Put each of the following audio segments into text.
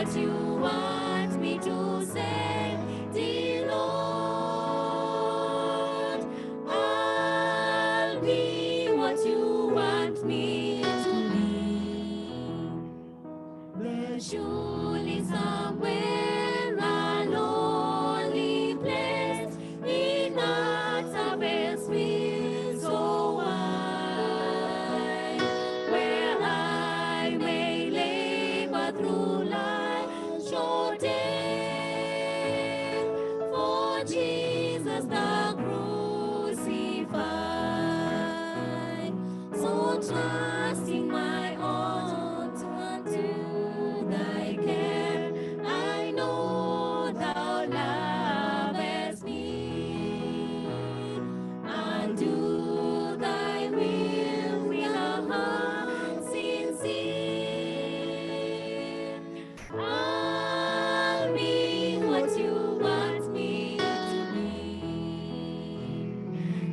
what you want me to say, dear Lord. Jesus the crucified, so trusting my all unto thy care. I know thou lovest me, and do thy will with a heart sincere. I'll be what you want me to be.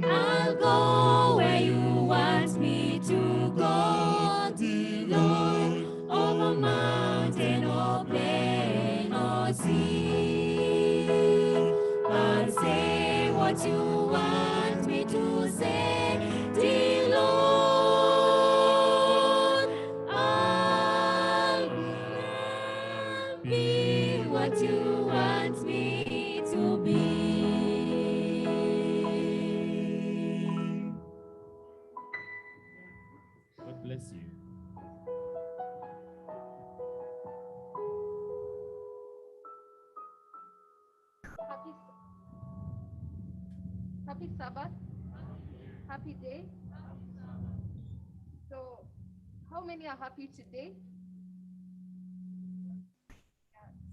I'll go where you want me to go, dear Lord, over mountain or plain or sea. I'll say what you want me to say, dear Lord. I'll be what you want me to be. God bless you. Happy Sabbath. Happy day. So, how many are happy today?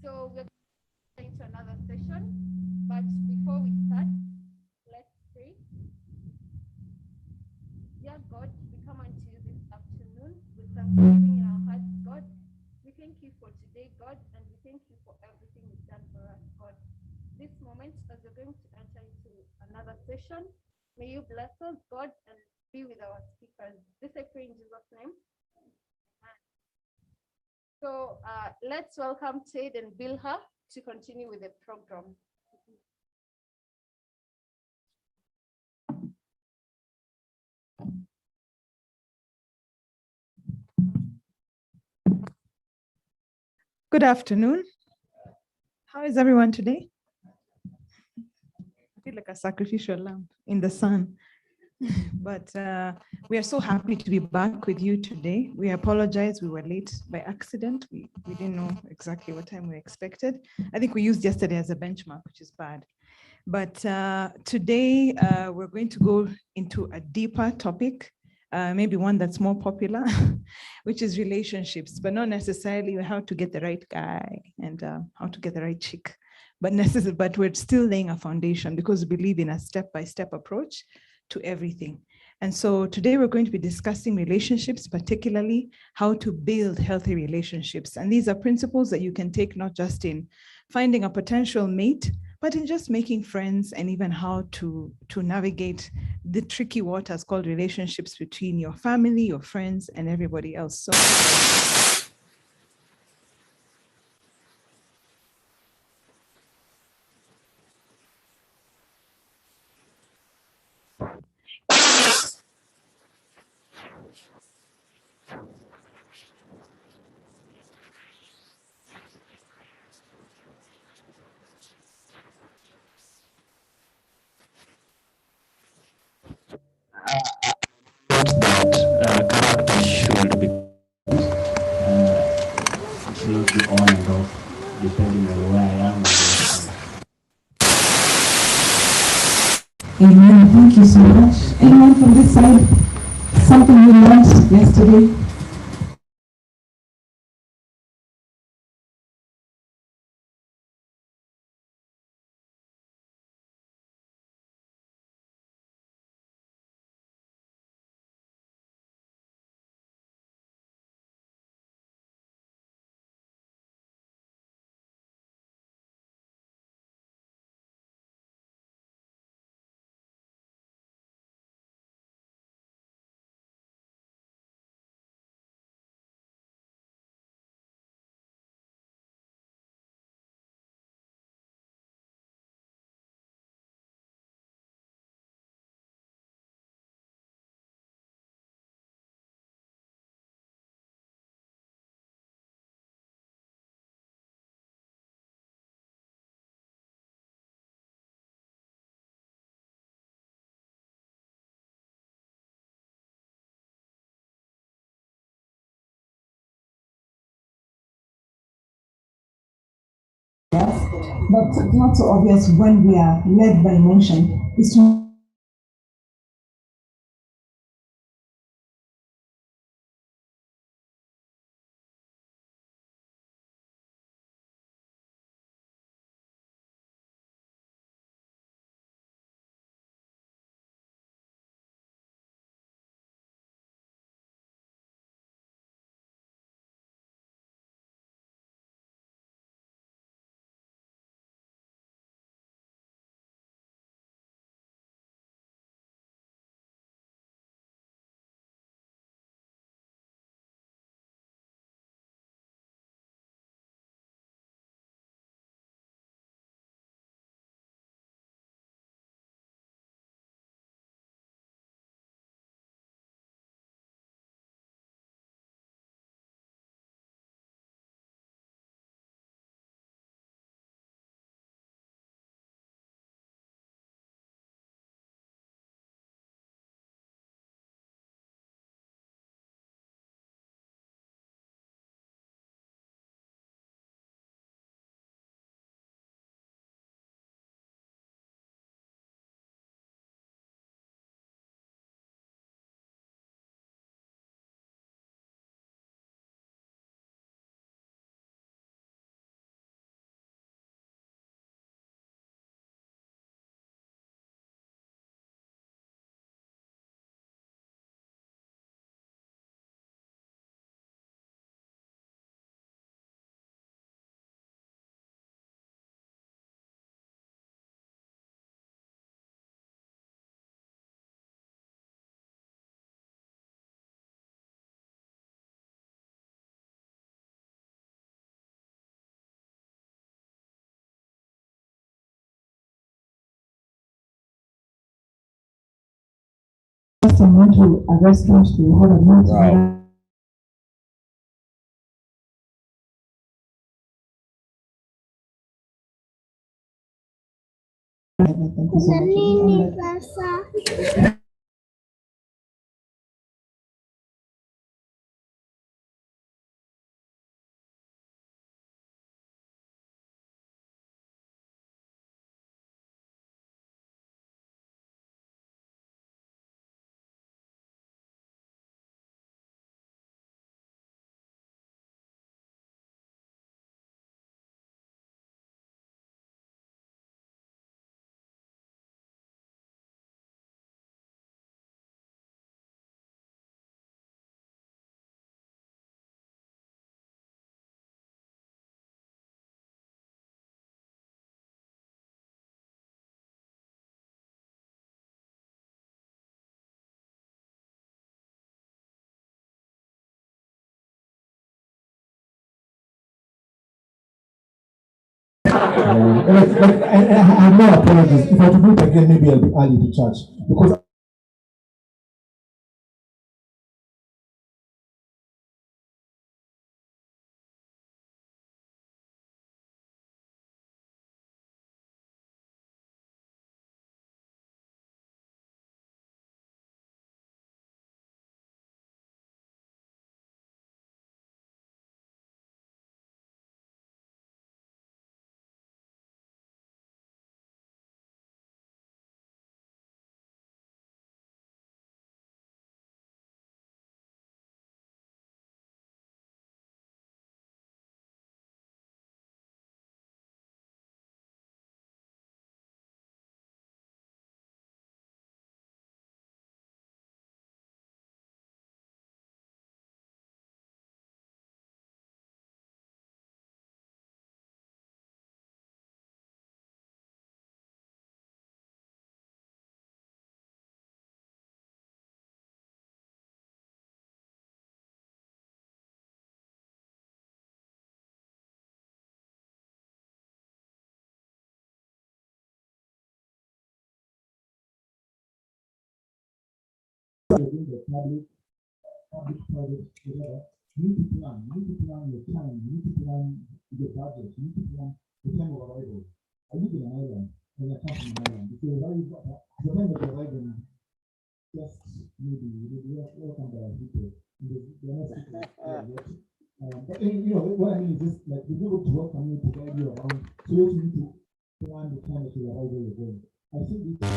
So, we're going to another session. But before we start, let's pray. Dear God, we come unto you this afternoon with thanksgiving in our hearts, God. We thank you for today, God, and we thank you for everything you've done for us, God. This moment, as we're going to enter into another session, may you bless us, God, and be with our speakers. This I pray in Jesus' name. So let's welcome Ted and Bilha to continue with the program. Good afternoon. How is everyone today? I feel like a sacrificial lamb in the sun. But we are so happy to be back with you today. We apologize, we were late by accident. We didn't know exactly what time we expected. I think we used yesterday as a benchmark, which is bad. But today we're going to go into a deeper topic, maybe one that's more popular, which is relationships, but not necessarily how to get the right guy and how to get the right chick. But we're still laying a foundation because we believe in a step-by-step approach to everything. And so today we're going to be discussing relationships, particularly how to build healthy relationships. And these are principles that you can take not just in finding a potential mate, but in just making friends and even how to navigate the tricky waters called relationships between your family, your friends, and everybody else. So Character should be absolutely on and off, depending on where I am. Amen. Thank you so much. Anyone from this side? Something you learned yesterday? but not so obvious when we are led by emotion, is to someone to a restaurant to have a meal together. Thank you so much. I have no apologies. If I do it again, maybe I'll be early to church because public, private, whatever, you need to plan. You need to plan your time. You need to plan your budget. You need to plan the time of arrival. I live in an island, and I come from an island. If you arrive at the time of arrival, just maybe welcome by people. They're not secret yet. But you know what I mean is just like be able to welcome you to guide you around the time that you are right where you're going. I think this.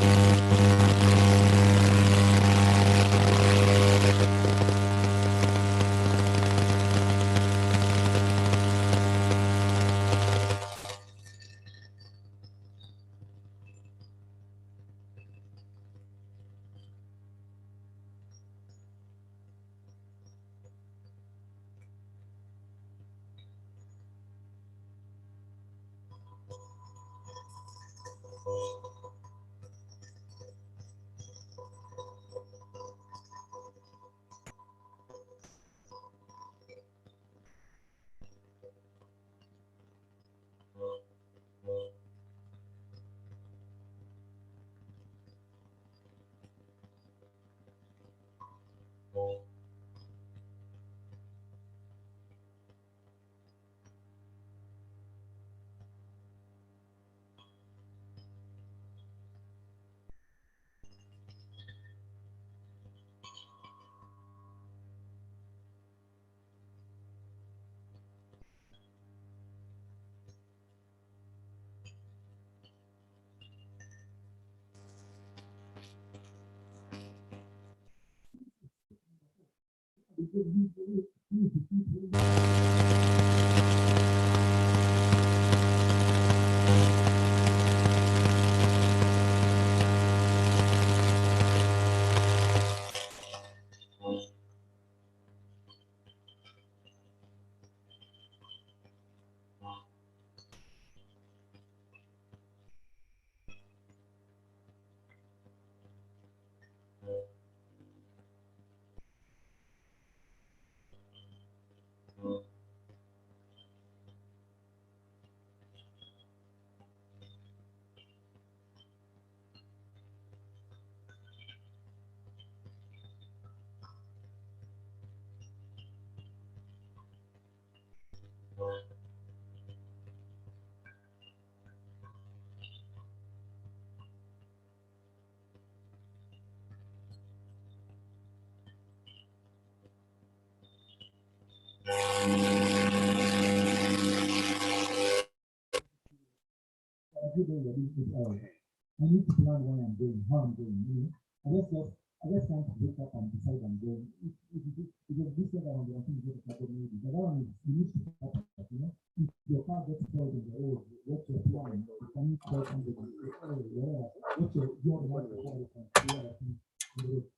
Every day you're doing it all. I need to plan where I'm going, how I'm going. You know, I just can't wake up and decide I'm going. If this year I'm going to get a couple of meetings, the other one is you need to start. You know, if your car gets spoiled in the road, what's your plan? You can need to something. What's your plan?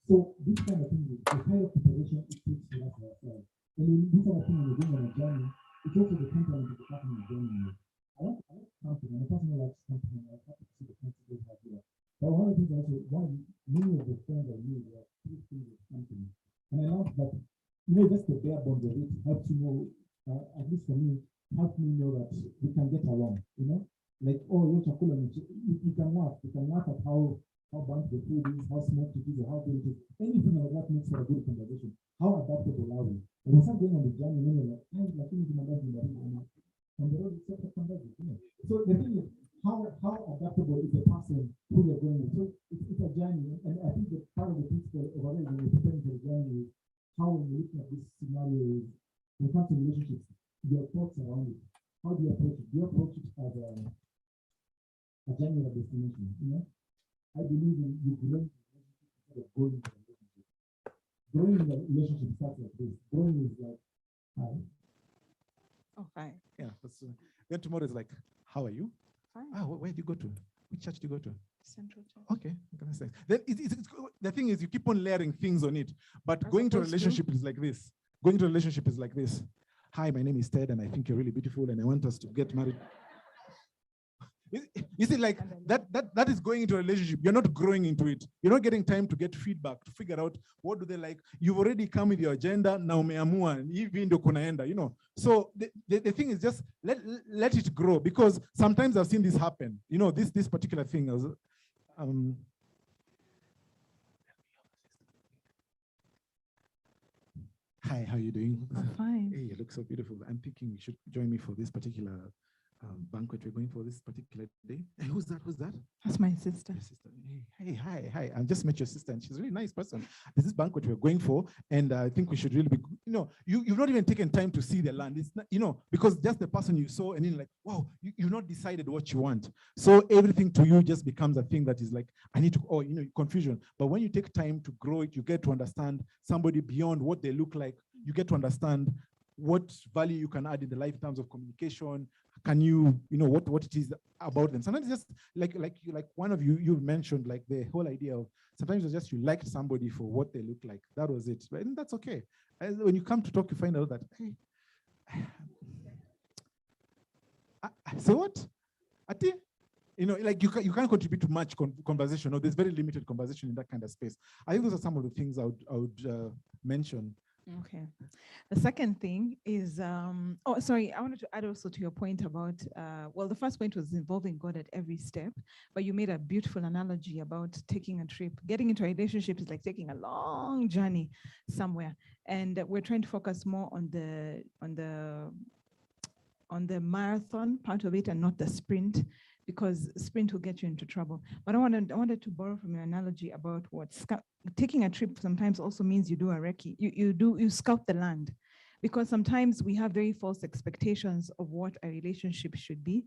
So this kind of thing is the kind of preparation it takes for us ourselves. And then this kind of thing when you're going on a journey, it also depends on the department you're going with. I like camping, and a person who likes camping, I'm happy to see the principles have here. But one of the things also, many of the friends I knew were pretty things with camping. And I love that, you know, just the bare bones of it helps you know, at least for me, helps me know that we can get along, you know? Like, oh, you're chocolate, you can laugh at how burnt the food is, how smoked it is, or how good it is. Anything like that makes for a good conversation. How adaptable are we? And when something on the journey, you know, like, on the road, it's such a you know. So the thing is, how adaptable is the person who you're going with? So it's a journey, and I think that part of the principle over there when you're preparing for the journey is how when you look at this scenario is when it comes to relationships, your thoughts around it. How do you approach it? Do you approach it as a journey or destination? You know, I believe in you growing instead of going into a relationship. Growing in a relationship starts like this. Growing is like hi. Oh, hi. Yeah. Then tomorrow is like, how are you? Fine. Where do you go to? Which church do you go to? Central Church. Okay. Then the thing is, you keep on layering things on it. But going to a relationship is like this. Going to a relationship is like this. Hi, my name is Ted, and I think you're really beautiful, and I want us to get married. You see, like that is going into a relationship. You're not growing into it. You're not getting time to get feedback, to figure out what do they like. You've already come with your agenda. Now umeamua hivi ndio kunaenda, you know. So the thing is just let it grow, because sometimes I've seen this happen. You know, this particular thing is hi, how are you doing? I'm fine. Hey, you look so beautiful. I'm thinking you should join me for this particular banquet we're going for this particular day. Hey, who's that? That's my sister. Your sister. Hey, hi. I just met your sister, and she's a really nice person. This is banquet we're going for, and I think we should really be, you've not even taken time to see the land. It's not, because just the person you saw, and then like, wow, you've not decided what you want. So everything to you just becomes a thing that is like, I need to, confusion. But when you take time to grow it, you get to understand somebody beyond what they look like. You get to understand what value you can add in the life in terms of communication. Can you, what it is about them. Sometimes just like one of you mentioned, like the whole idea of sometimes it's just you liked somebody for what they look like. That was it. But that's okay. When you come to talk, you find out that, hey, say what? Ati? Like you can't contribute to much conversation, or there's very limited conversation in that kind of space. I think those are some of the things I would mention. Okay. The second thing is, I wanted to add also to your point about, the first point was involving God at every step, but you made a beautiful analogy about taking a trip. Getting into a relationship is like taking a long journey somewhere. And we're trying to focus more on the marathon part of it and not the sprint, because sprint will get you into trouble. But I wanted to borrow from your analogy about what taking a trip sometimes also means you do a recce. You scout the land, because sometimes we have very false expectations of what a relationship should be.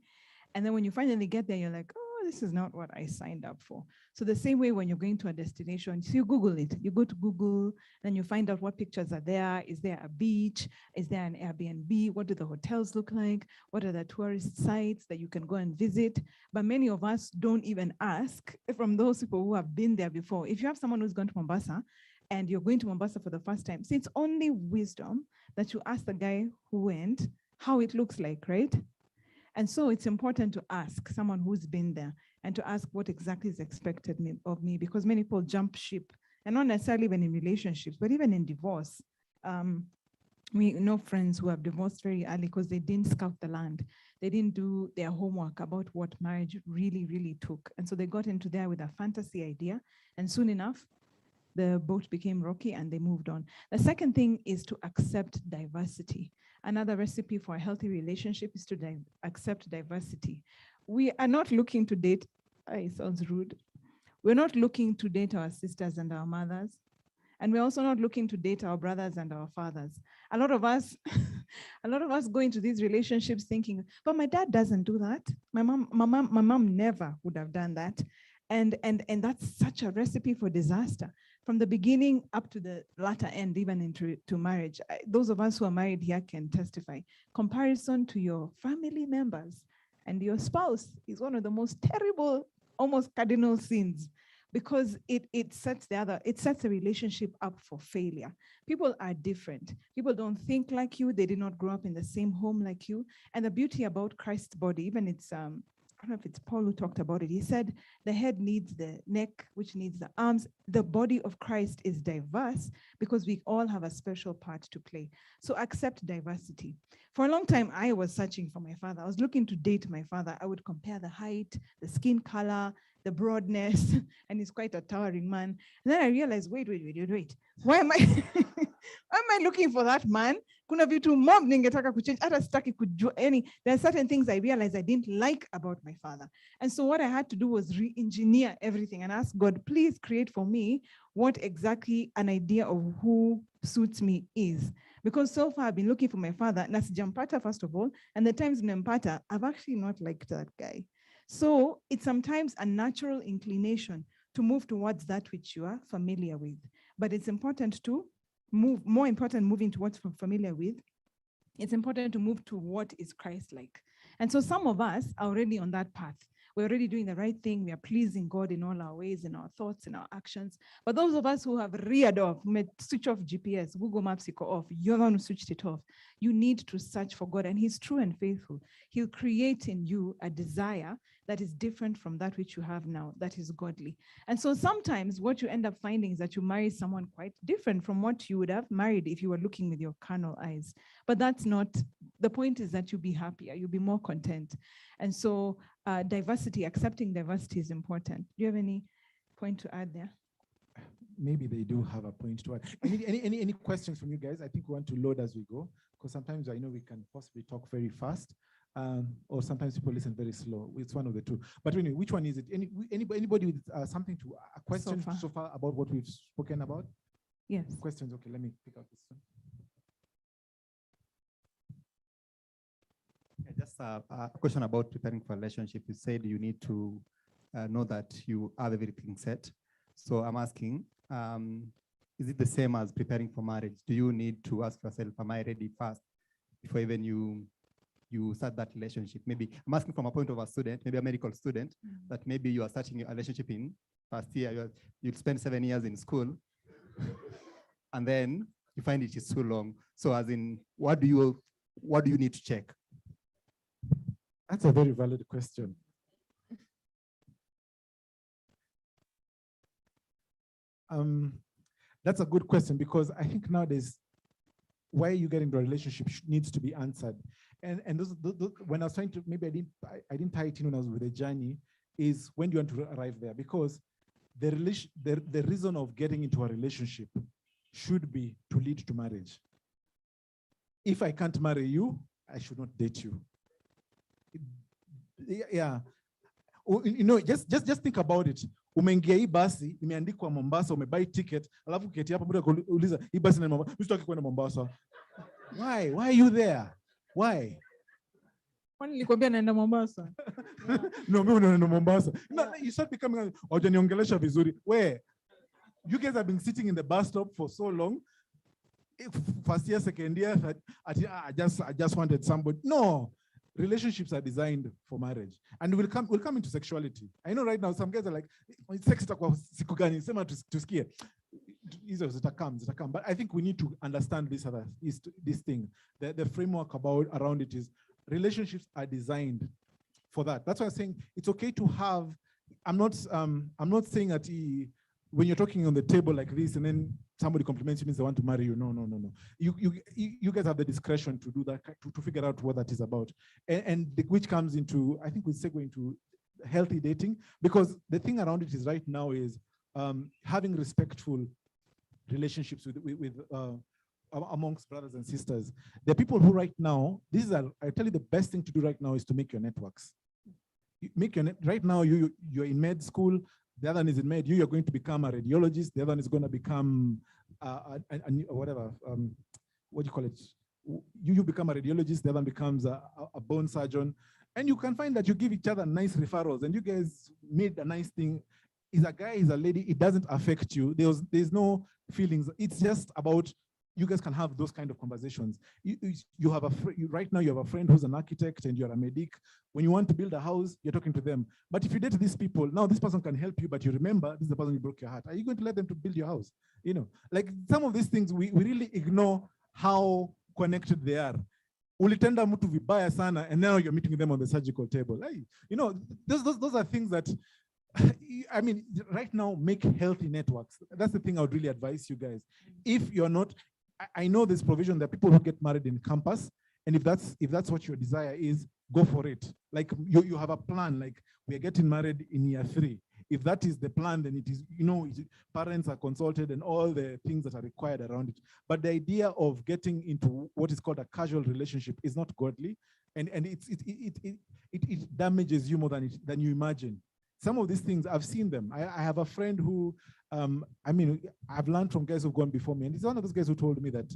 And then when you finally get there, you're like, oh, this is not what I signed up for. So the same way when you're going to a destination, so you Google it. You go to Google, then you find out what pictures are there. Is there a beach? Is there an Airbnb? What do the hotels look like? What are the tourist sites that you can go and visit? But many of us don't even ask from those people who have been there before. If you have someone who's gone to Mombasa and you're going to Mombasa for the first time, so it's only wisdom that you ask the guy who went how it looks like, right? And so it's important to ask someone who's been there and to ask what exactly is expected of me, because many people jump ship, and not necessarily even in relationships, but even in divorce. We know friends who have divorced very early because they didn't scout the land. They didn't do their homework about what marriage really, really took. And so they got into there with a fantasy idea, and soon enough, the boat became rocky and they moved on. The second thing is to accept diversity. Another recipe for a healthy relationship is to accept diversity. We are not looking to date, it sounds rude. We're not looking to date our sisters and our mothers. And we're also not looking to date our brothers and our fathers. A lot of us go into these relationships thinking, but my dad doesn't do that. My mom never would have done that. And that's such a recipe for disaster. From the beginning up to the latter end, even into marriage. Those of us who are married here can testify. Comparison to your family members and your spouse is one of the most terrible, almost cardinal sins, because it sets a relationship up for failure. People are different. People don't think like you. They did not grow up in the same home like you. And the beauty about Christ's body, even it's I don't know if it's Paul who talked about it. He said the head needs the neck, which needs the arms. The body of Christ is diverse because we all have a special part to play. So accept diversity. For a long time, I was searching for my father. I was looking to date my father. I would compare the height, the skin color, the broadness, and he's quite a towering man. And then I realized, wait. Why am I looking for that man? Kuna vitu mob ningetaka kuchange, hata sitaki kujua. There are certain things I realized I didn't like about my father. And so what I had to do was re-engineer everything and ask God, please create for me what exactly an idea of who suits me is. Because so far I've been looking for my father, na sijampata first of all, and the times nimempata, I've actually not liked that guy. So it's sometimes a natural inclination to move towards that which you are familiar with. But it's important to moving to what we're familiar with, it's important to move to what is Christ-like. And so some of us are already on that path. We're already doing the right thing. We are pleasing God in all our ways, in our thoughts, in our actions. But those of us who have reared off, switch off GPS, Google Maps, go off, you're the one who switched it off. You need to search for God, and He's true and faithful. He'll create in you a desire that is different from that which you have now, that is godly. And so sometimes what you end up finding is that you marry someone quite different from what you would have married if you were looking with your carnal eyes. But that's not, the point is that you'll be happier, you'll be more content. And so diversity, accepting diversity is important. Do you have any point to add there? Maybe they do have a point to add. Any questions from you guys? I think we want to load as we go, because sometimes I know we can possibly talk very fast, or sometimes people listen very slow. It's one of the two. But anyway, which one is it? Anybody with something to a question so far about what we've spoken about? Yes. Questions? Okay, let me pick out this one. Yes, a question about preparing for a relationship. You said you need to know that you have everything set. So I'm asking, is it the same as preparing for marriage? Do you need to ask yourself, am I ready first before even you start that relationship? Maybe I'm asking from a point of a student, maybe a medical student, that maybe you are starting a relationship in first year, you'll spend 7 years in school, and then you find it is too long. So as in, what do you need to check? That's a very valid question. That's a good question, because I think nowadays, why you get into a relationship needs to be answered. And those, when I was trying to, maybe I didn't tie it in when I was with the journey, is when do you want to arrive there? Because the reason of getting into a relationship should be to lead to marriage. If I can't marry you, I should not date you. Yeah. You know, just think about it. Umeingia hii basi imeandikwa Mombasa, umebuy ticket, alafu keti hapa mtu akuuliza hii basi ni Mombasa, msitaki kwenda Mombasa. Why are you there? Why? Kwani nilikwambia naenda Mombasa? No, mimi naenda Mombasa. No, you start becoming hujaniongelesha vizuri. Where? You guys have been sitting in the bus stop for so long. First year, second year, I just wanted somebody. No. Relationships are designed for marriage, and we'll come into sexuality. I know right now some guys are like, sex itakuwa siku gani? Sema tusikie. Hizo zitakam. But I think we need to understand this thing. The framework around it is relationships are designed for that. That's why I'm saying it's okay to have. I'm not saying that when you're talking on the table like this and then somebody compliments you and they want to marry you. No. You guys have the discretion to do that, to figure out what that is about. And which comes into, I think we segue into healthy dating, because the thing around it is right now is having respectful relationships with amongst brothers and sisters. There are people who right now, I tell you the best thing to do right now is to make your networks. Right now, you're in med school. The other one is in med. You're going to become a radiologist. The other one is going to become whatever. What do you call it? You become a radiologist. The other one becomes a bone surgeon. And you can find that you give each other nice referrals, and you guys made a nice thing. Is a guy, is a lady, it doesn't affect you. There's no feelings. It's just about you guys can have those kind of conversations. You have right now you have a friend who's an architect and you're a medic. When you want to build a house, you're talking to them. But if you date these people, now this person can help you, but you remember this is the person who broke your heart. Are you going to let them to build your house? You know, like some of these things, we really ignore how connected they are. Ulitenda mtu vibaya sana, and now you're meeting them on the surgical table. Hey, you know, those are things that, I mean, right now, make healthy networks. That's the thing I would really advise you guys. If you're not, I know there's provision that people who get married in campus, and if that's what your desire is, go for it. Like you have a plan, like we are getting married in year 3. If that is the plan, then it is, you know, parents are consulted and all the things that are required around it. But the idea of getting into what is called a casual relationship is not godly, and it damages you more than you imagine. Some of these things, I've seen them. I have a friend who, I mean, I've learned from guys who've gone before me, and he's one of those guys who told me that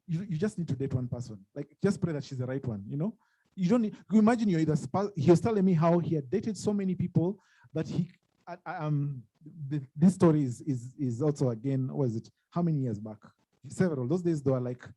you just need to date one person. Like, just pray that she's the right one, you know? You don't need, you imagine you're either spouse. He was telling me how he had dated so many people that this story is also, again, what is it? How many years back? Several. Those days, there were like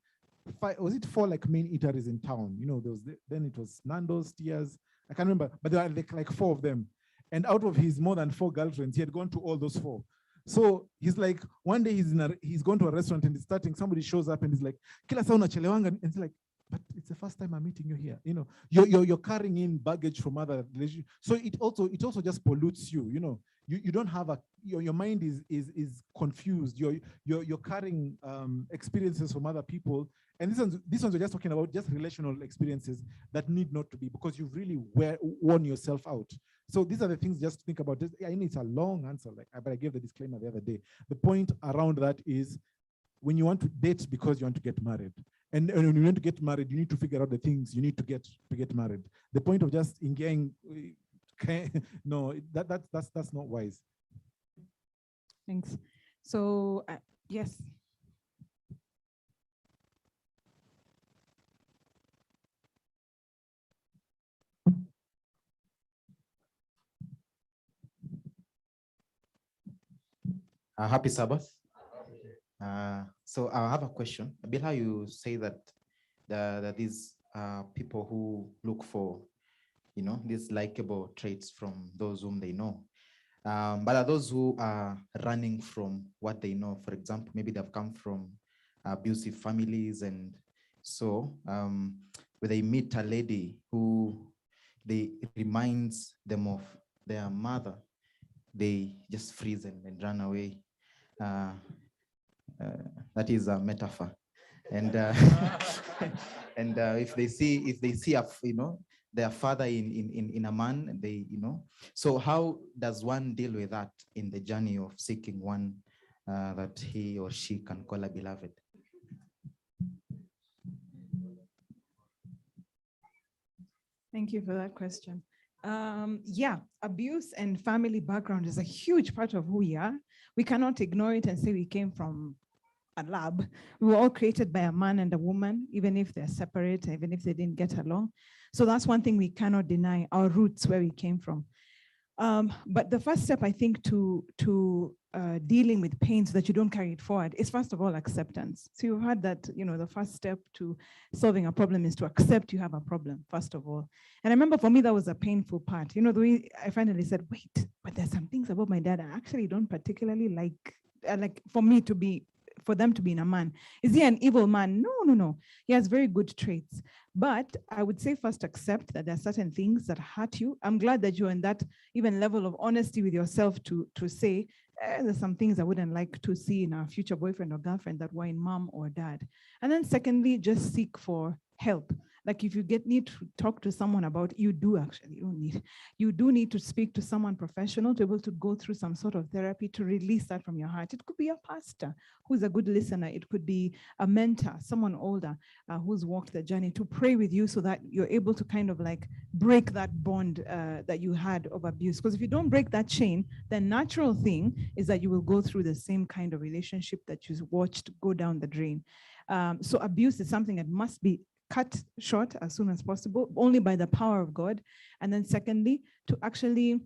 4 like main eateries in town. You know, then it was Nando's, Tia's, I can't remember, but there were like 4 of them. And out of his more than 4 girlfriends, he had gone to all those 4. So he's like, one day he's gone to a restaurant and he's starting, somebody shows up and he's like, Kila saa unachelewanga, and it's like, but it's the first time I'm meeting you here. You know, you're carrying in baggage from other relationships. So it also just pollutes you. You know, you don't have your mind is confused. You're carrying experiences from other people. And these ones are just talking about just relational experiences that need not to be, because you've really worn yourself out. So these are the things just to think about. I know it's a long answer, but I gave the disclaimer the other day. The point around that is, when you want to date because you want to get married, and when you want to get married, you need to figure out the things you need to get married. The point of just engaging, no, that's not wise. Thanks. So yes. Happy Sabbath. So I have a question. Bill, how you say that that these people who look for, these likable traits from those whom they know, but are those who are running from what they know? For example, maybe they've come from abusive families, and so when they meet a lady who reminds them of their mother, they just freeze and run away. That is a metaphor, and and if they see their father in a man, so how does one deal with that in the journey of seeking one that he or she can call a beloved? Thank you for that question. Yeah, abuse and family background is a huge part of who we are. We cannot ignore it and say we came from a lab. We were all created by a man and a woman, even if they're separate, even if they didn't get along. So that's one thing we cannot deny, our roots, where we came from. But the first step, I think, to dealing with pain so that you don't carry it forward is, first of all, acceptance. So you've heard that, the first step to solving a problem is to accept you have a problem, first of all. And I remember for me, that was a painful part. The way I finally said, wait, but there's some things about my dad I actually don't particularly like for them to be in a man. Is he an evil man? No. He has very good traits. But I would say first accept that there are certain things that hurt you. I'm glad that you're in that even level of honesty with yourself to say, there's some things I wouldn't like to see in a future boyfriend or girlfriend that were in mom or dad. And then secondly, just seek for help. Like if you need to talk to someone about it, you do need to speak to someone professional to be able to go through some sort of therapy to release that from your heart. It could be a pastor who's a good listener. It could be a mentor, someone older who's walked the journey, to pray with you so that you're able to kind of like break that bond that you had of abuse. Because if you don't break that chain, the natural thing is that you will go through the same kind of relationship that you watched go down the drain. So abuse is something that must be cut short as soon as possible, only by the power of God. And then secondly, to actually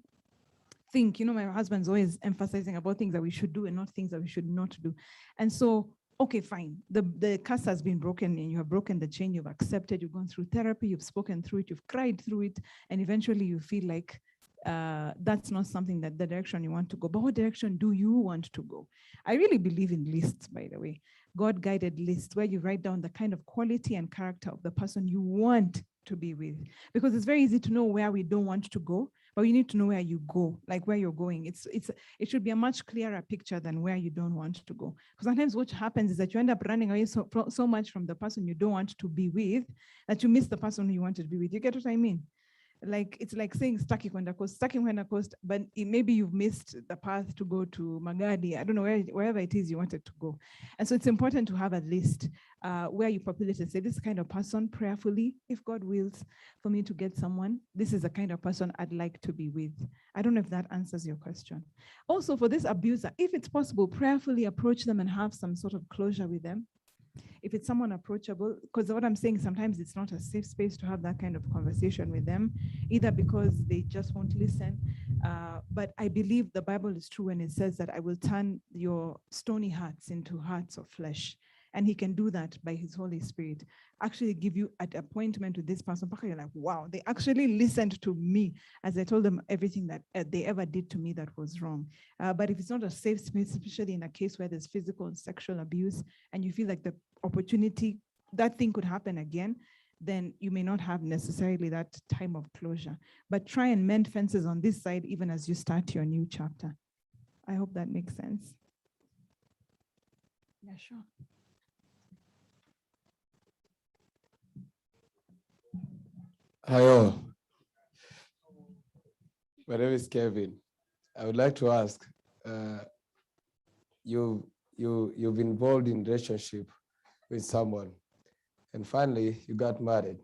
think, my husband's always emphasizing about things that we should do and not things that we should not do. And so, okay, fine. The curse has been broken and you have broken the chain, you've accepted, you've gone through therapy, you've spoken through it, you've cried through it, and eventually you feel like that's not something that the direction you want to go. But what direction do you want to go? I really believe in lists, by the way. God-guided lists where you write down the kind of quality and character of the person you want to be with. Because it's very easy to know where we don't want to go, but you need to know where you go, like where you're going. It should be a much clearer picture than where you don't want to go. Because sometimes what happens is that you end up running away so much from the person you don't want to be with that you miss the person you wanted to be with. You get what I mean? Like it's like saying Staki Kwenda Coast, but maybe you've missed the path to go to Magadi. I don't know, wherever it is you wanted to go. And so it's important to have a list where you populate and say, this kind of person, prayerfully, if God wills for me to get someone, this is the kind of person I'd like to be with. I don't know if that answers your question. Also, for this abuser, if it's possible, prayerfully approach them and have some sort of closure with them. If it's someone approachable, because what I'm saying, sometimes it's not a safe space to have that kind of conversation with them, either because they just won't listen. But I believe the Bible is true when it says that I will turn your stony hearts into hearts of flesh. And he can do that by his Holy Spirit. Actually give you an appointment with this person. You're like, wow, they actually listened to me as I told them everything that they ever did to me that was wrong. But if it's not a safe space, especially in a case where there's physical and sexual abuse, and you feel like the opportunity, that thing could happen again, then you may not have necessarily that time of closure. But try and mend fences on this side, even as you start your new chapter. I hope that makes sense. Yeah, sure. Hi all. My name is Kevin. I would like to ask, you've been involved in relationship with someone, and finally you got married.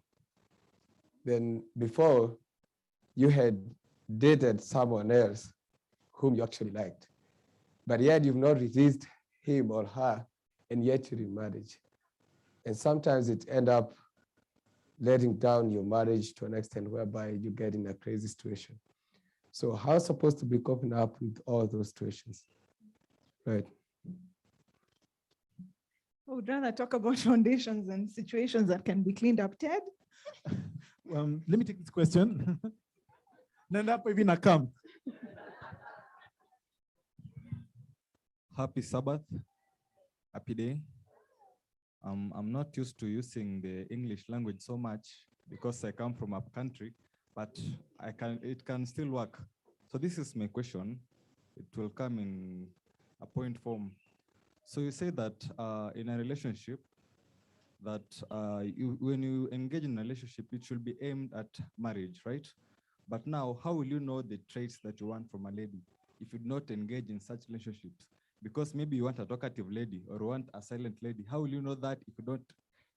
Then before, you had dated someone else whom you actually liked, but yet you've not resisted him or her, and yet you're in marriage. And sometimes it ends up letting down your marriage to an extent whereby you get in a crazy situation. So how supposed to be coping up with all those situations? Right. I would rather talk about foundations and situations that can be cleaned up. Ted? Let me take this question. Nenda hapo hivi na come. Happy Sabbath, happy day. I'm not used to using the English language so much because I come from a country, but it can still work. So this is my question. It will come in a point form. So you say that in a relationship, that when you engage in a relationship, it should be aimed at marriage, right? But now, how will you know the traits that you want from a lady if you do not engage in such relationships? Because maybe you want a talkative lady or want a silent lady. How will you know that if you don't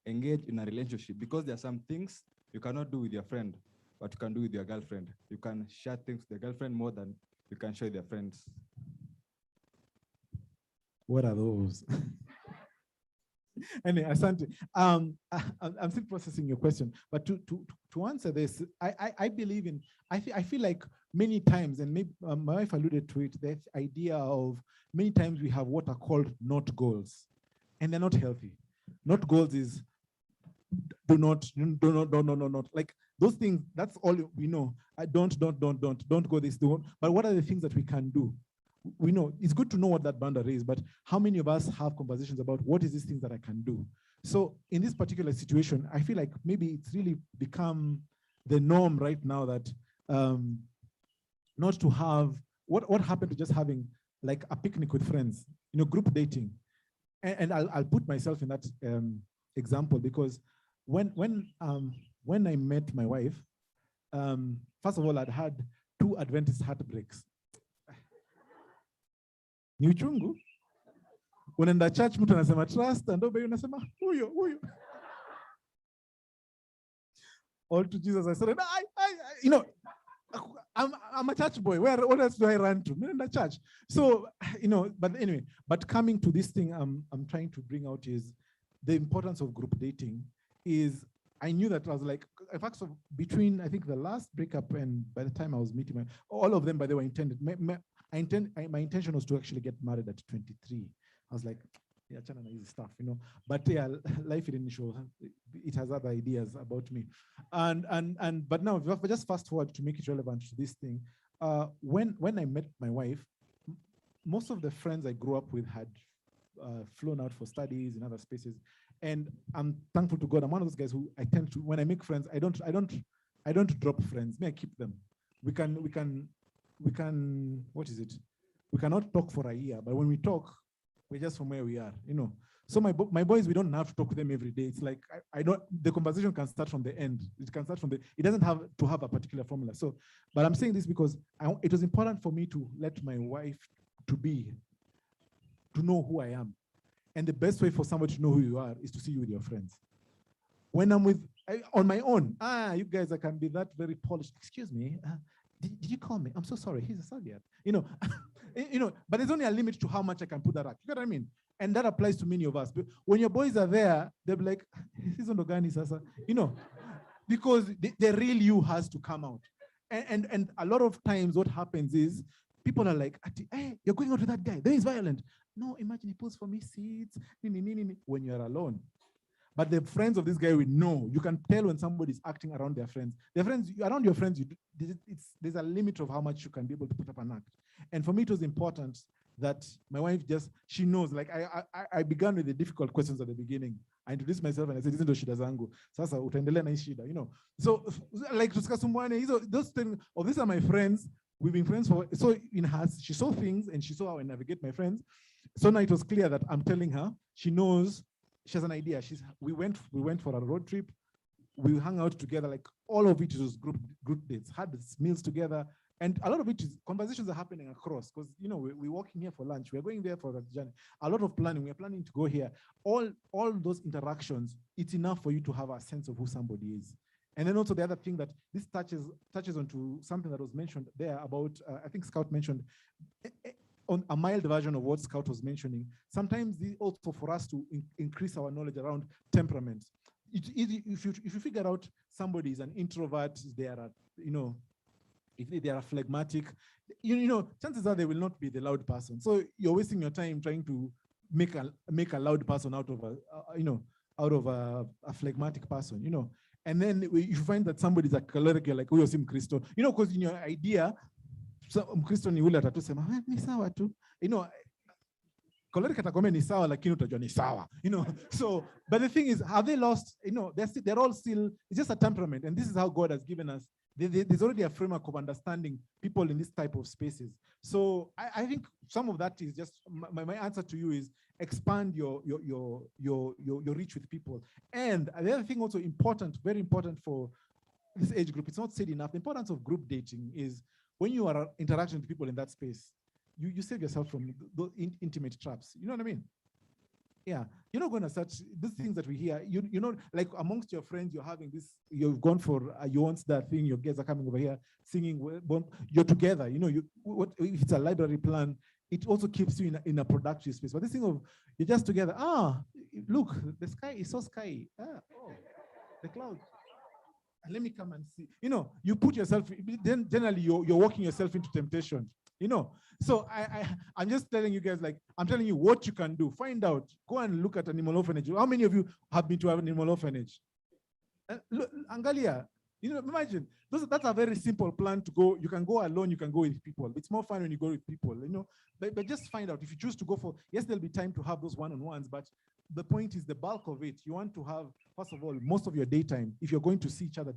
engage in a relationship? Because there are some things you cannot do with your friend, but you can do with your girlfriend. You can share things with your girlfriend more than you can share with your friends. What are those? Anyway, Asante, I'm still processing your question, but to answer this, I believe in, I feel like many times, and maybe my wife alluded to it, that idea of many times we have what are called not goals, and they're not healthy. Not goals is do not, like those things, that's all we know. Don't go this, don't. But what are the things that we can do? We know it's good to know what that boundary is, but how many of us have conversations about what is this thing that I can do? So in this particular situation, I feel like maybe it's really become the norm right now that not to have, what happened to just having like a picnic with friends, group dating. And I'll put myself in that example, because when I met my wife, first of all, I'd had 2 Adventist heartbreaks. Ni uchungu. Unaenda church, mtu anasema trust, and obey, unasema huyo. All to Jesus I said, I'm a church boy. What else do I run to? Unaenda church. So, but anyway, but coming to this thing I'm trying to bring out is the importance of group dating. Is I knew that I was like, in fact, so between, I think the last breakup and by the time I was meeting all of them, by the way, intended. My intention was to actually get married at 23. I was like, yeah, chana easy stuff, But yeah, life didn't show. It has other ideas about me, but now, if I just fast forward to make it relevant to this thing, when I met my wife, most of the friends I grew up with had flown out for studies in other spaces, and I'm thankful to God. I'm one of those guys who I tend to, when I make friends, I don't drop friends. May I keep them. We can, what is it? We cannot talk for a year, but when we talk, we're just from where we are, So my boys, we don't have to talk to them every day. It's like, the conversation can start from the end. It can start from it doesn't have to have a particular formula. So, but I'm saying this because it was important for me to let my wife to know who I am. And the best way for somebody to know who you are is to see you with your friends. When I'm on my own, you guys, I can be that very polished. Excuse me, did you call me? I'm so sorry. He's a Sagiat. But there's only a limit to how much I can put that up. You know what I mean? And that applies to many of us. But when your boys are there, they'll be like, he's on Ogani Sasa, because the real you has to come out. And a lot of times what happens is people are like, hey, you're going out with that guy. Then he's violent. No, imagine he pulls for me seats when you're alone. But the friends of this guy will know. You can tell when somebody's acting around their friends. Around your friends, there's a limit of how much you can be able to put up an act. And for me, it was important that my wife she knows. Like I began with the difficult questions at the beginning. I introduced myself and I said, "Hizi ndo shida zangu. Sasa utaendelea na hii shida." So like those things. Oh, these are my friends. We've been friends for so she saw things and she saw how I navigate my friends. So now it was clear that I'm telling her. She knows. She has an idea. We went for a road trip. We hung out together. Like all of it was group dates. Had meals together. And a lot of it is conversations are happening across because we're walking here for lunch. We're going there for that journey. A lot of planning. We're planning to go here. All those interactions, it's enough for you to have a sense of who somebody is. And then also the other thing that this touches onto something that was mentioned there about, I think Scout mentioned, on a mild version of what Scout was mentioning. Sometimes also for us to increase our knowledge around temperament. If you figure out somebody is an introvert, they are if they are phlegmatic, you know, chances are they will not be the loud person. So you're wasting your time trying to make a loud person out of a phlegmatic person, you know. And then you find that somebody's a choleric, you're like, oh, you're sim Christo, you know, because in your idea, so Mkristo ni ule atatusema ni sawa tu, you know. Choleric atakwambia ni sawa, lakini utajua ni sawa, you know. So, but the thing is, have they lost? You know, they're all still. It's just a temperament, and this is how God has given us. There's already a framework of understanding people in this type of spaces. So I think some of that is just my answer to you is expand your reach with people. And the other thing also important, very important for this age group, it's not said enough. The importance of group dating is when you are interacting with people in that space, you save yourself from those intimate traps. You know what I mean? Yeah, you're not going to search these things that we hear. You know, like amongst your friends, you're having this. You've gone for a UoNSDA thing. Your guests are coming over here singing. You're together. You know, if it's a library plan, it also keeps you in a productive space. But this thing of you're just together. Look, the sky is so sky. The clouds. Let me come and see. You know, you put yourself. Then generally you're walking yourself into temptation. You know, so I'm just telling you guys, like, I'm telling you what you can do. Find out, go and look at animal orphanage. How many of you have been to an animal orphanage? Look, Angalia, you know, imagine, that's a very simple plan to go. You can go alone, you can go with people. It's more fun when you go with people, you know, but just find out if you choose to go for, yes, there'll be time to have those one-on-ones, but the point is the bulk of it, you want to have, first of all, most of your daytime, if you're going to see each other,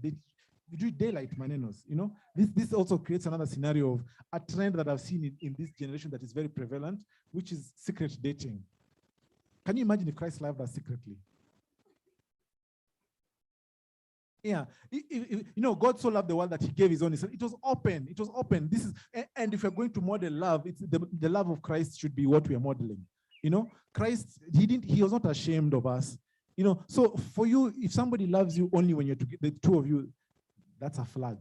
you do daylight manenos, you know. This also creates another scenario of a trend that I've seen in this generation that is very prevalent, which is secret dating. Can you imagine if Christ loved us secretly? Yeah, you know, God so loved the world that he gave his only son. It was open. It was open. This is, and if we're going to model love, it's the love of Christ should be what we are modeling. You know, Christ, he was not ashamed of us. You know, so for you, if somebody loves you only when you're together, the two of you, that's a flag.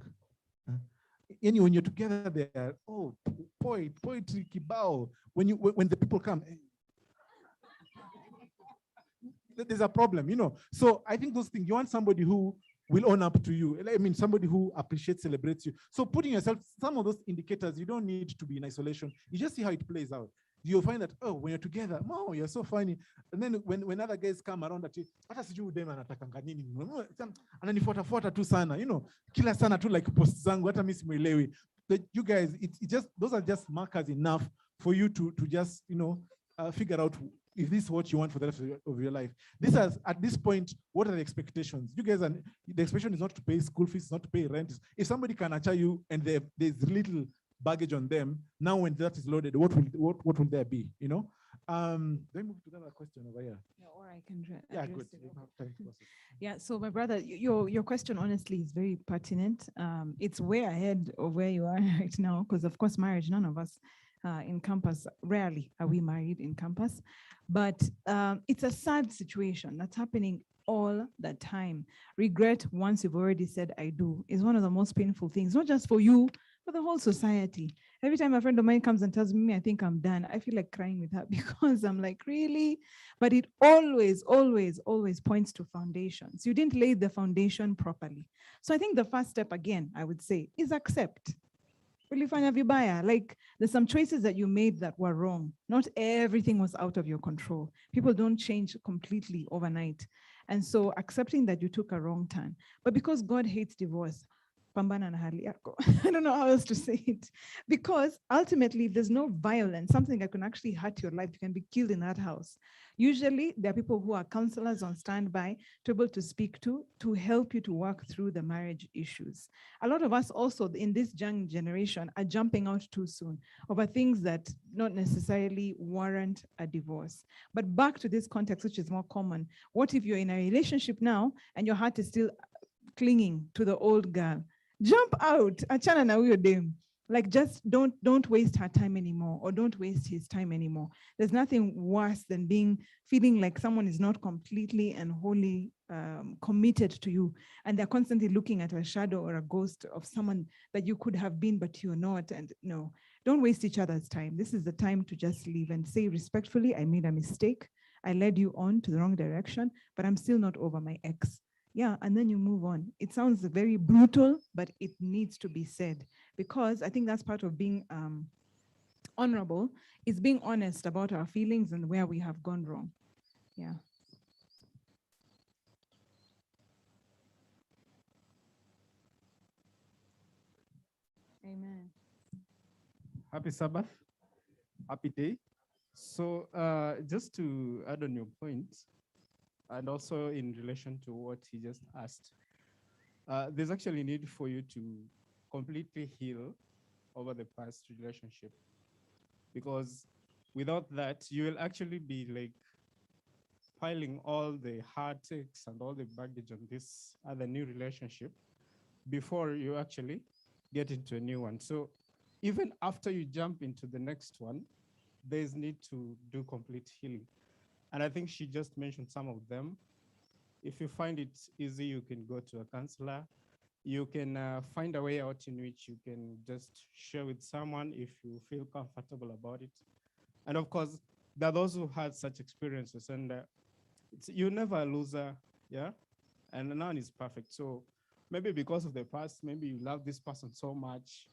And when you're together there, oh, poetry, kibao. When the people come, there's a problem, you know. So I think those things, you want somebody who will own up to you. I mean, somebody who appreciates, celebrates you. So putting yourself, some of those indicators, you don't need to be in isolation. You just see how it plays out. You'll find that, oh, when you're together, oh, you're so funny. And then when other guys come around that, hata sijui dem anatakanga nini. Ananifuata tu sana, you know, kila sana tu like post zangu, hata mimi simuelewi. You guys, it's just, those are just markers enough for you to just, you know, figure out if this is what you want for the rest of your life. At this point, what are the expectations? You guys, the expectation is not to pay school fees, not to pay rent. If somebody can acha you and there's little baggage on them, now when that is loaded, what will there be, you know? Let me move to another question over here. Yeah, or I can yeah, address good. it. Yeah, so my brother, your question honestly is very pertinent. It's way ahead of where you are right now, because of course marriage, none of us in campus, rarely are we married in campus, but it's a sad situation that's happening all the time. Regret once you've already said I do is one of the most painful things, not just for you, for the whole society. Every time a friend of mine comes and tells me I think I'm done, I feel like crying with her because I'm like, really? But it always, always, always points to foundations. You didn't lay the foundation properly. So I think the first step, again, I would say, is accept. Ulifanya vibaya. Like, there's some choices that you made that were wrong. Not everything was out of your control. People don't change completely overnight. And so accepting that you took a wrong turn. But because God hates divorce, pambana na hali yako. I don't know how else to say it. Because ultimately, if there's no violence, something that can actually hurt your life, you can be killed in that house. Usually, there are people who are counselors on standby to be able to speak to help you to work through the marriage issues. A lot of us also in this young generation are jumping out too soon over things that not necessarily warrant a divorce. But back to this context, which is more common. What if you're in a relationship now and your heart is still clinging to the old girl? Jump out, achana na huyo dem. Like, just don't waste her time anymore, or don't waste his time anymore. There's nothing worse than feeling like someone is not completely and wholly committed to you, and they're constantly looking at a shadow or a ghost of someone that you could have been, but you're not. And no, don't waste each other's time. This is the time to just leave and say respectfully, I made a mistake. I led you on to the wrong direction, but I'm still not over my ex. yeah, and then you move on. It sounds very brutal, but it needs to be said, because I think that's part of being honorable, is being honest about our feelings and where we have gone wrong. Yeah. Amen. Happy Sabbath, happy day. So just to add on your point, and also in relation to what he just asked, there's actually need for you to completely heal over the past relationship, because without that, you will actually be like piling all the heartaches and all the baggage on this other new relationship before you actually get into a new one. So even after you jump into the next one, there's need to do complete healing. And I think she just mentioned some of them. If you find it easy, you can go to a counselor. You can find a way out in which you can just share with someone if you feel comfortable about it. And of course, there are those who had such experiences, and you're never a loser, yeah? And none is perfect. So maybe because of the past, maybe you love this person so much,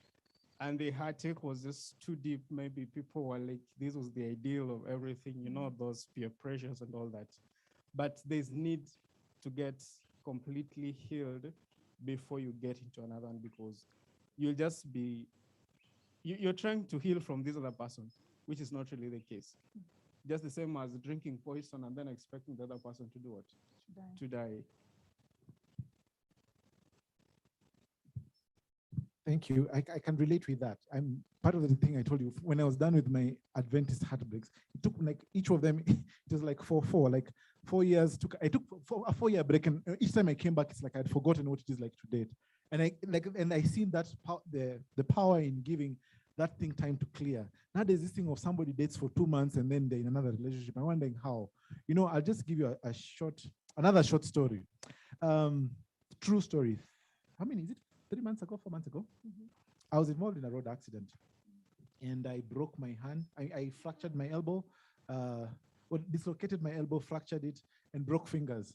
and the heartache was just too deep. Maybe people were like, this was the ideal of everything, you know, those peer pressures and all that. But there's need to get completely healed before you get into another one, because you'll just be, you're trying to heal from this other person, which is not really the case. Just the same as drinking poison and then expecting the other person to do what? To die. Thank you. I can relate with that. I'm part of the thing I told you when I was done with my Adventist heartbreaks. It took like each of them, it was like like 4 years. I took a 4-year break, and each time I came back, it's like I'd forgotten what it is like to date. And I seen that the power in giving that thing time to clear. Now there's this thing of somebody dates for 2 months and then they're in another relationship. I'm wondering how. You know, I'll just give you another short story. True story. How many is it? 3 months ago, 4 months ago, I was involved in a road accident, and I broke my hand. I fractured my elbow, dislocated my elbow, fractured it, and broke fingers.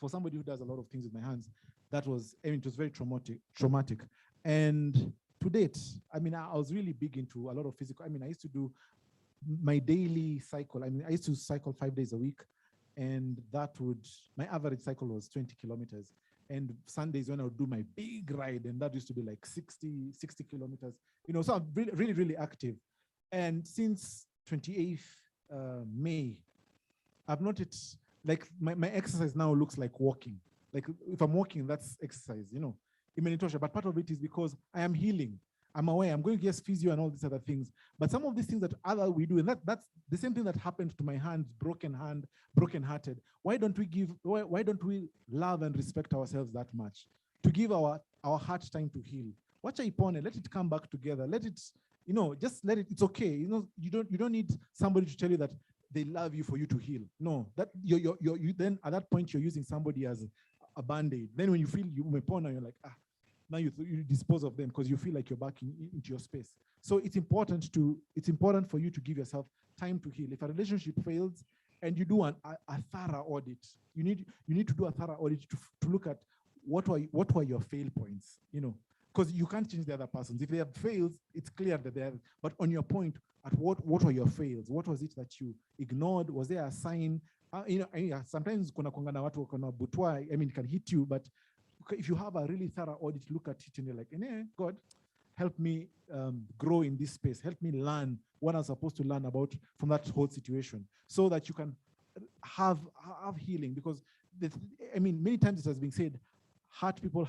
For somebody who does a lot of things with my hands, that was, I mean, it was very traumatic. And to date, I mean, I was really big into a lot of physical. I mean, I used to do my daily cycle. I mean, I used to cycle 5 days a week, and my average cycle was 20 kilometers. And Sundays when I would do my big ride, and that used to be like 60 kilometers, you know, so I'm really, really, really active. And since 28th May, I've noticed like my exercise now looks like walking. Like if I'm walking, that's exercise, you know, but part of it is because I am healing. I'm aware I'm going to get physio and all these other things. But some of these things that we do, and that's the same thing that happened to my hand, broken-hearted. Why don't we love and respect ourselves that much? To give our heart time to heal. Watch it upon, let it come back together. Let it, you know, just let it, it's okay. You know, you don't need somebody to tell you that they love you for you to heal. No, that you then at that point you're using somebody as a band-aid. Then when you feel you may ponder, you're like, now you dispose of them because you feel like you're back into your space. So it's important for you to give yourself time to heal. If a relationship fails and you do a thorough audit, you need to do a thorough audit to look at what were your fail points, you know, because you can't change the other persons. If they have fails, it's clear that they have, but on your point, at what were your fails? What was it that you ignored? Was there a sign? You know, sometimes kuna kongana watu kuna butwa, I mean, it can hit you, but if you have a really thorough audit, look at it and you're like, God, help me grow in this space. Help me learn what I'm supposed to learn about from that whole situation, so that you can have healing. Because I mean, many times it has been said, hurt people.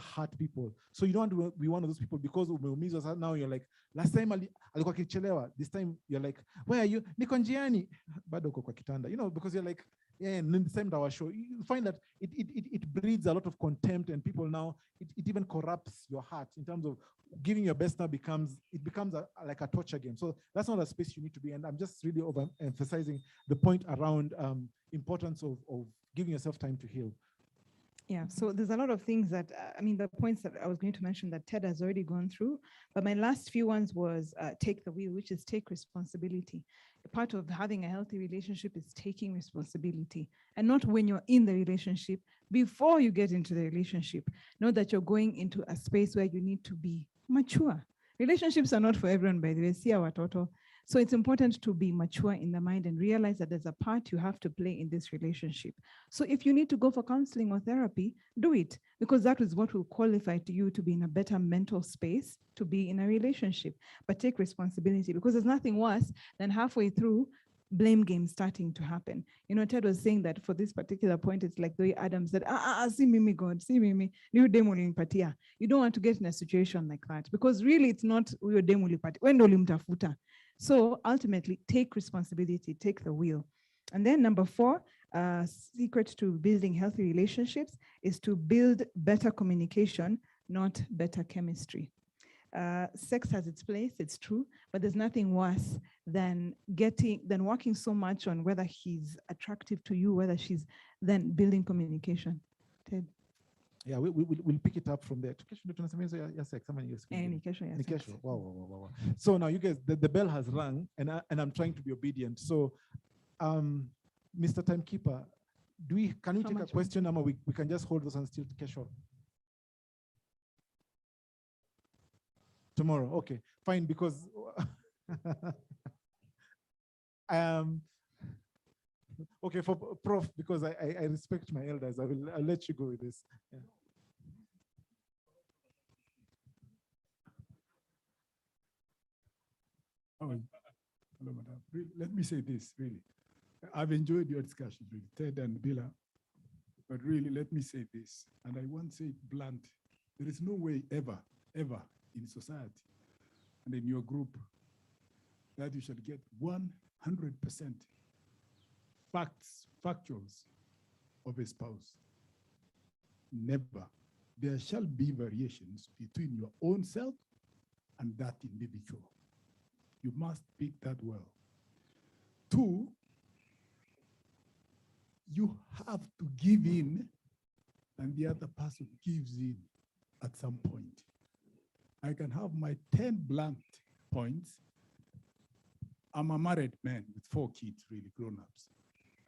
So you don't want to be one of those people because umeumizwa. Now you're like, last time alikuwa kichelewa. This time you're like, where are you? Niko njiani. Bado uko kwa kitanda. You know, because you're like, yeah, and then the same our show, you find that it breeds a lot of contempt, and people now, it even corrupts your heart in terms of giving your best. Now becomes like a torture game. So that's not a space you need to be. And I'm just really overemphasizing the point around importance of giving yourself time to heal. Yeah, so there's a lot of things that, I mean, the points that I was going to mention that Ted has already gone through, but my last few ones was take the wheel, which is take responsibility. A part of having a healthy relationship is taking responsibility, and not when you're in the relationship, before you get into the relationship. Know that you're going into a space where you need to be mature. Relationships are not for everyone, by the way. See our total. So it's important to be mature in the mind and realize that there's a part you have to play in this relationship. So if you need to go for counseling or therapy, do it, because that is what will qualify to you to be in a better mental space to be in a relationship. But take responsibility, because there's nothing worse than halfway through blame game starting to happen. You know, Ted was saying that for this particular point, it's like the way Adam said, see me, God, see me, you demo limpatia. You don't want to get in a situation like that, because really it's not your demo limpatia. When limtafuta. So ultimately, take responsibility, take the wheel. And then number 4, secret to building healthy relationships is to build better communication, not better chemistry. Sex has its place, it's true, but there's nothing worse than working so much on whether he's attractive to you, whether she's, then building communication. Ted. Yeah, we'll pick it up from there. Wow. So now you guys, the bell has rung, and I'm trying to be obedient. So, Mr. Timekeeper, can we take a question, or we can just hold those and still kesho? Tomorrow, okay, fine, because okay, for Prof, because I respect my elders, I'll let you go with this. Yeah. Oh, hello, madam. Let me say this, really. I've enjoyed your discussions with Ted and Bila, but really, let me say this, and I won't say it blunt. There is no way ever in society and in your group that you shall get 100% factuals of a spouse. Never. There shall be variations between your own self and that individual. You must pick that well. 2, you have to give in, and the other person gives in at some point. I can have my 10 blunt points. I'm a married man with 4 kids, really grown-ups.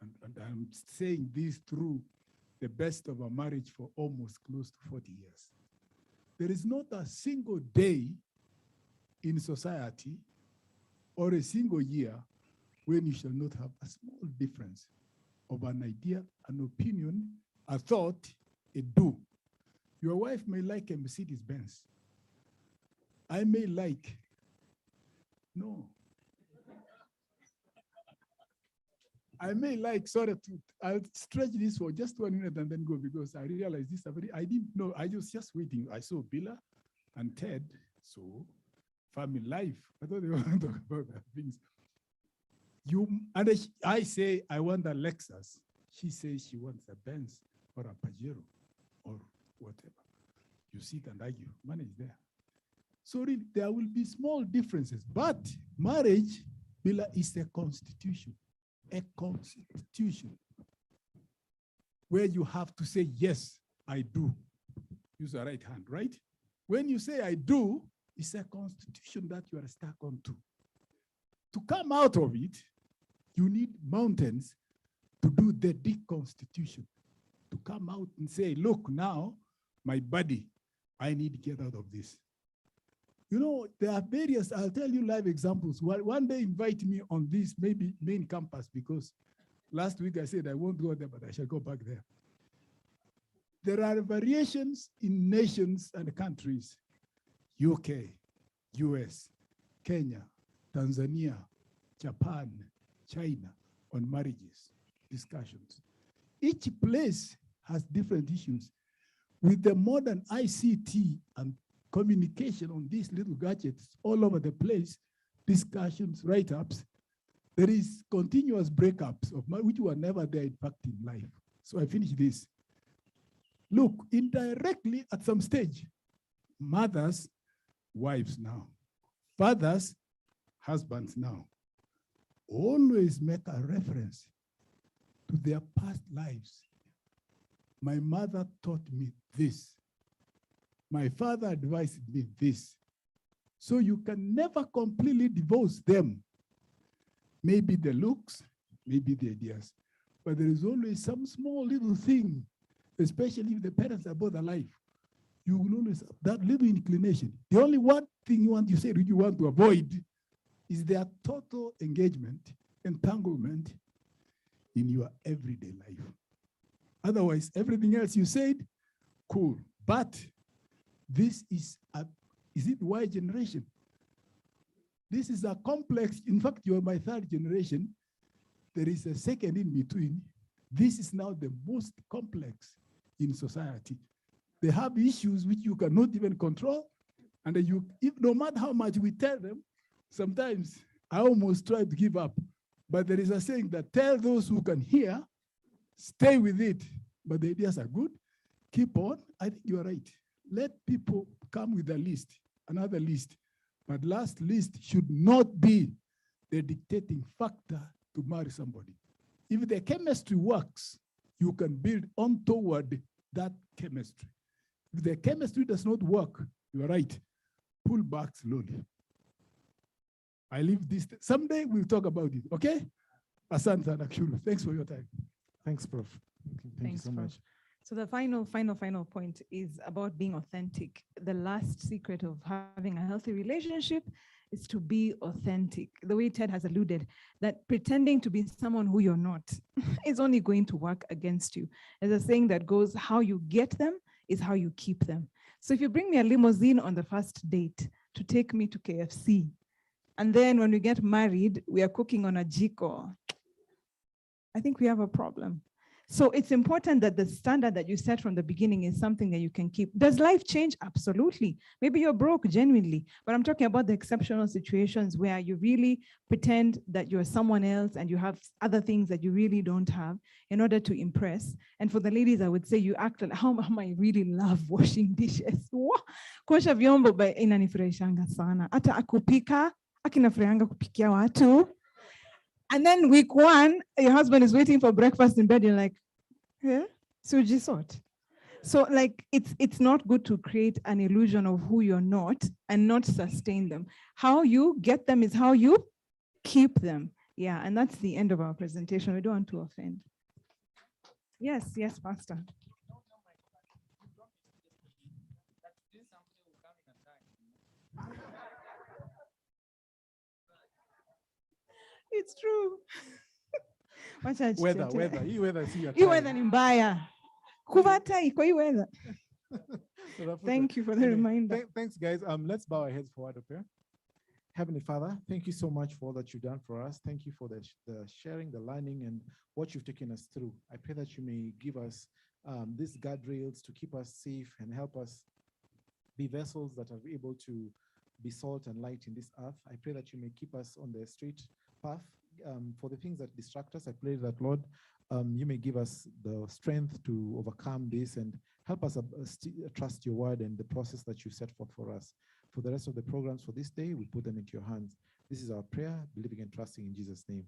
And I'm saying this through the best of a marriage for almost close to 40 years. There is not a single day in society or a single year when you shall not have a small difference of an idea, an opinion, a thought, a do. Your wife may like a Mercedes Benz. I may like, no. I may like, sorry, I'll stretch this for just 1 minute and then go, because I realized this, I didn't know, I was just waiting. I saw Bila and Ted, so family life. I thought they were going to talk about that things. I say, I want a Lexus. She says she wants a Benz or a Pajero or whatever. You sit and argue, money is there. So really, there will be small differences, but marriage, Bila, is a constitution where you have to say, yes, I do. Use the right hand, right? When you say I do, it's a constitution that you are stuck on to. To come out of it, you need mountains to do the deconstitution. To come out and say, look, now, my body, I need to get out of this. You know, there are various, I'll tell you live examples. One day invite me on this, maybe main campus, because last week I said I won't go there, but I shall go back there. There are variations in nations and countries, UK, US, Kenya, Tanzania, Japan, China, on marriages, discussions. Each place has different issues. With the modern ICT and communication on these little gadgets all over the place, discussions, write-ups, there is continuous breakups of which were never there, in fact, in life. So I finish this. Look, indirectly at some stage, mothers, wives now, fathers, husbands now, always make a reference to their past lives. My mother taught me this. My father advised me this. So you can never completely divorce them. Maybe the looks, maybe the ideas, but there is always some small little thing, especially if the parents are both alive. You will always have that little inclination. The only one thing you want to avoid is their total engagement, entanglement in your everyday life. Otherwise, everything else you said, cool. But this is it Y generation? This is a complex. In fact, you're my third generation. There is a second in between. This is now the most complex in society. They have issues which you cannot even control. And no matter how much we tell them, sometimes I almost try to give up. But there is a saying that tell those who can hear, stay with it. But the ideas are good. Keep on. I think you are right. Let people come with a list, another list. But last list should not be the dictating factor to marry somebody. If the chemistry works, you can build on toward that chemistry. If the chemistry does not work, you are right. Pull back slowly. I leave this. Someday we'll talk about it, okay? Asante and Akshuru. Thanks for your time. Thanks, Prof. Thank you so Prof. much. So the final point is about being authentic. The last secret of having a healthy relationship is to be authentic. The way Ted has alluded, that pretending to be someone who you're not is only going to work against you. There's a saying that goes, how you get them is how you keep them. So if you bring me a limousine on the first date to take me to KFC, and then when we get married, we are cooking on a jiko, I think we have a problem. So it's important that the standard that you set from the beginning is something that you can keep. Does life change? Absolutely. Maybe you're broke genuinely, but I'm talking about the exceptional situations where you really pretend that you're someone else and you have other things that you really don't have in order to impress. And for the ladies, I would say you act like, how I really love washing dishes. Kuosha vyombo inanifurahishanga sana. Hata akupika, akinafurahanga kupikia watu. And then week one, your husband is waiting for breakfast in bed. You're like, yeah, suji sort. So like, it's not good to create an illusion of who you're not and not sustain them. How you get them is how you keep them. Yeah, and that's the end of our presentation. We don't want to offend. Yes, Pastor. It's true. Weather ni mbaya. Kuvata iko hii weather. Thank you for the reminder. Thanks, guys. Let's bow our heads forward up here. Heavenly Father, thank you so much for all that you've done for us. Thank you for the sharing, the learning, and what you've taken us through. I pray that you may give us these guardrails to keep us safe and help us be vessels that are able to be salt and light in this earth. I pray that you may keep us on the straight path. For the things that distract us, I pray that, Lord, you may give us the strength to overcome this and help us trust your word and the process that you set forth for us. For the rest of the programs for this day, we put them into your hands. This is our prayer, believing and trusting in Jesus' name.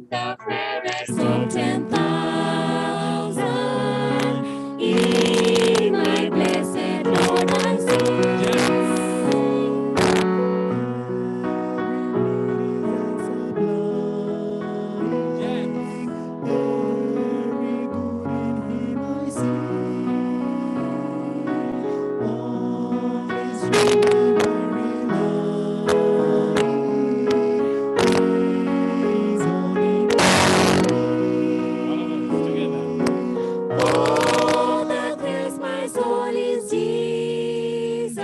the fairest of 10,000. In my blessed Lord I see. All that fills my soul is Jesus.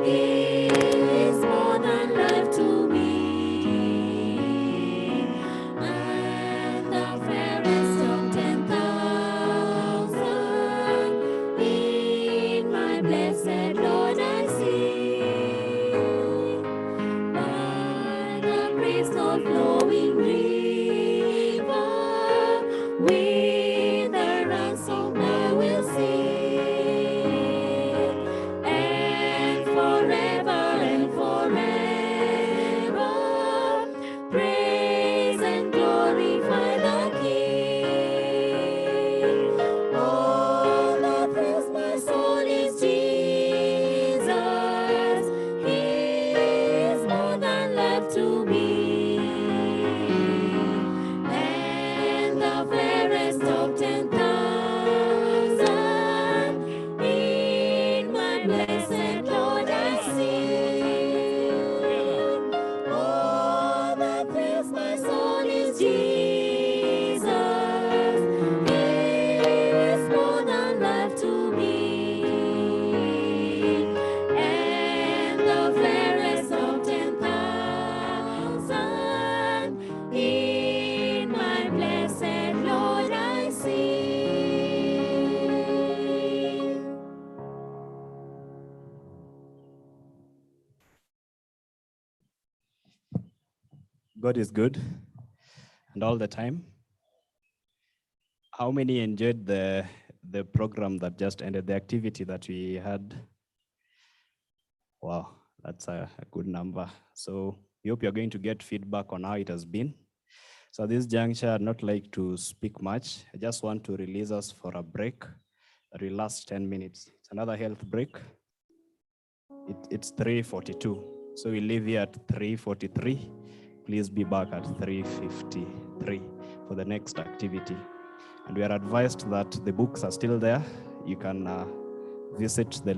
He is more than life to me. And the fairest of 10,000. In my blessed Lord I see. By the crystal flowing river, with a ransom I will sing, and forever, praise and glorify the King. All that fills my soul is Jesus. He is more than life to me. And the fairest of 10,000. In my blessed Lord I see. All that fills my soul is Jesus. He is more than life to me. And the fairest of 10,000. In my blessed Lord I see. God is good, and all the time. How many enjoyed the program that just ended, the activity that we had? Wow, that's a good number. So we hope you're going to get feedback on how it has been. So at this juncture, I'd not like to speak much. I just want to release us for a break that will last 10 minutes. It's another health break. It's 3:42. So we leave here at 3:43. Please be back at 3:53 for the next activity. And we are advised that the books are still there. You can visit the